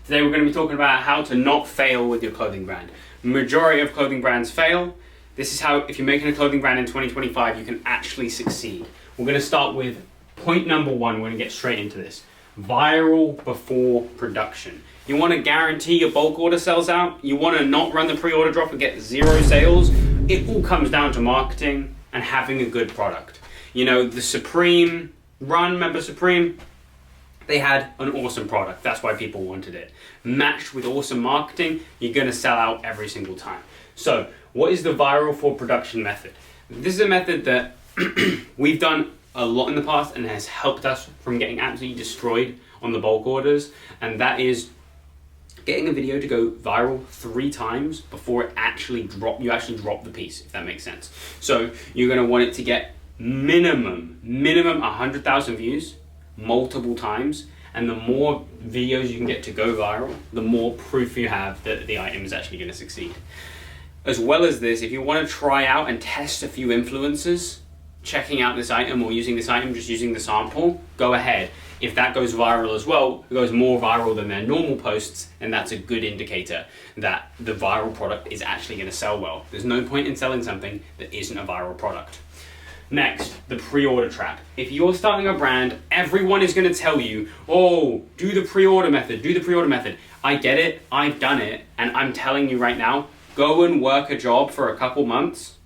Today we're going to be talking about how to not fail with your clothing brand. Majority of clothing brands fail. This is how, if you're making a clothing brand in 2025, you can actually succeed. We're going to start with point number one. We're going to get straight into this. Viral before production. You want to guarantee your bulk order sells out. You want to not run the pre-order drop and get zero sales. It all comes down to marketing and having a good product. You know, the Supreme run, remember Supreme? They had an awesome product. That's why people wanted it. Matched with awesome marketing, you're going to sell out every single time. So, what is the viral for production method? This is a method that we've done a lot in the past and has helped us from getting absolutely destroyed on the bulk orders. And that is getting a video to go viral 3 times before you actually drop the piece, if that makes sense. So, you're going to want it to get minimum 100,000 views multiple times, and the more videos you can get to go viral, the more proof you have that the item is actually going to succeed. As well as this, if you want to try out and test a few influencers checking out this item or using this item, just using the sample, go ahead. If that goes viral as well, it goes more viral than their normal posts, and that's a good indicator that the viral product is actually going to sell well. There's no point in selling something that isn't a viral product. Next, the pre-order trap. If you're starting a brand, everyone is going to tell you, oh, do the pre-order method, do the pre-order method. I get it, I've done it, and I'm telling you right now, go and work a job for a couple months,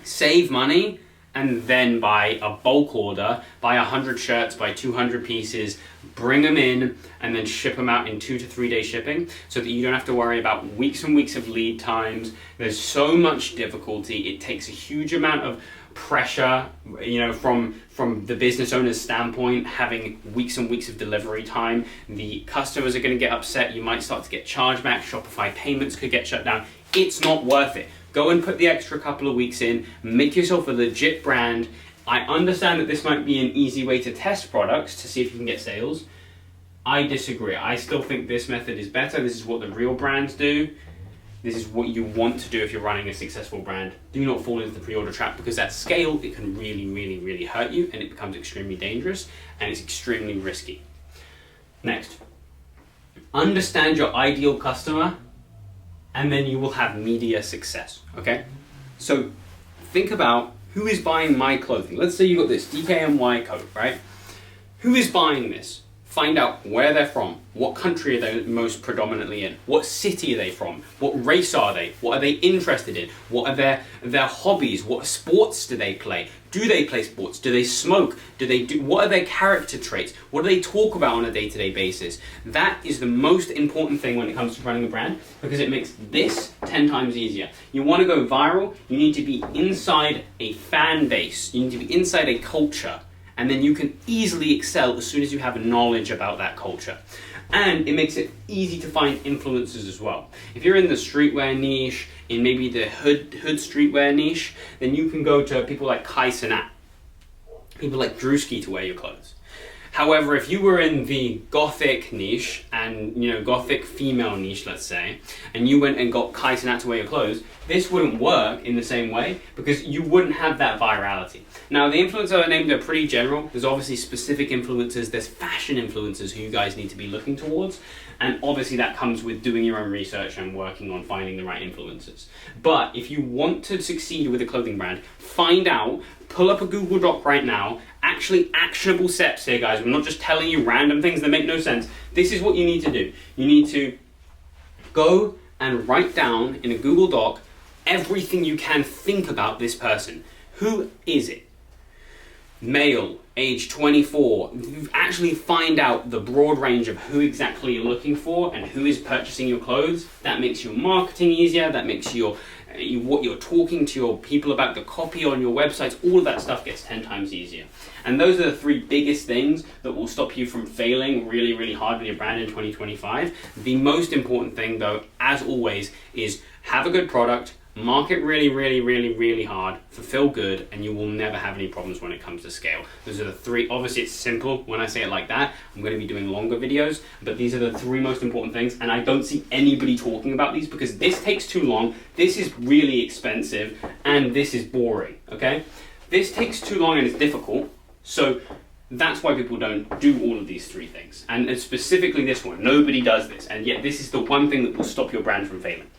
save money, and then buy a bulk order, buy 100 shirts, buy 200 pieces, bring them in, and then ship them out in 2 to 3 day shipping so that you don't have to worry about weeks and weeks of lead times. There's so much difficulty. It takes a huge amount of pressure, you know, from the business owner's standpoint, having weeks and weeks of delivery time. The customers are going to get upset. You might start to get chargebacks. Shopify payments could get shut down. It's not worth it. Go and put the extra couple of weeks in, make yourself a legit brand. I understand that this might be an easy way to test products to see if you can get sales. I disagree. I still think this method is better. This is what the real brands do. This is what you want to do if you're running a successful brand. Do not fall into the pre-order trap, because at scale, it can really hurt you, and it becomes extremely dangerous, and it's extremely risky. Next, understand your ideal customer, and then you will have media success, okay? So think about who is buying my clothing. Let's say you got this DKNY coat, right? Who is buying this? Find out where they're from, what country are they most predominantly in, what city are they from, what race are they, what are they interested in, what are their hobbies, what sports do they play, do they play sports, do they smoke, what are their character traits, what do they talk about on a day-to-day basis. That is the most important thing when it comes to running a brand, because it makes this 10 times easier. You want to go viral, you need to be inside a fan base, you need to be inside a culture, and then you can easily excel as soon as you have knowledge about that culture. And it makes it easy to find influencers as well. If you're in the streetwear niche, in maybe the hood streetwear niche, then you can go to people like Kai Cenat, people like Drewski to wear your clothes. However, if you were in the gothic niche, and gothic female niche, let's say, and you went and got Kai Cenat to wear your clothes, this wouldn't work in the same way, because you wouldn't have that virality. Now, the influencers I named are pretty general. There's obviously specific influencers, there's fashion influencers who you guys need to be looking towards, and obviously that comes with doing your own research and working on finding the right influencers. But if you want to succeed with a clothing brand, find out, pull up a Google Doc right now, actually actionable steps here, guys. I'm not just telling you random things that make no sense. This is what you need to do. You need to go and write down in a Google Doc everything you can think about this person. Who is it? Male, age 24. Actually find out the broad range of who exactly you're looking for and who is purchasing your clothes. That makes your marketing easier. That makes what you're talking to your people about, the copy on your websites, all of that stuff gets 10 times easier. And those are the 3 biggest things that will stop you from failing really hard with your brand in 2025. The most important thing, though, as always, is have a good product, market really hard, fulfill good, and you will never have any problems when it comes to scale. Those are the 3. Obviously it's simple when I say it like that. I'm going to be doing longer videos, but these are the 3 most important things, and I don't see anybody talking about these because this takes too long, this is really expensive, and this is boring, okay? This takes too long and it's difficult, so That's why people don't do all of these three things. And specifically this one, nobody does this. And yet this is the one thing that will stop your brand from failing.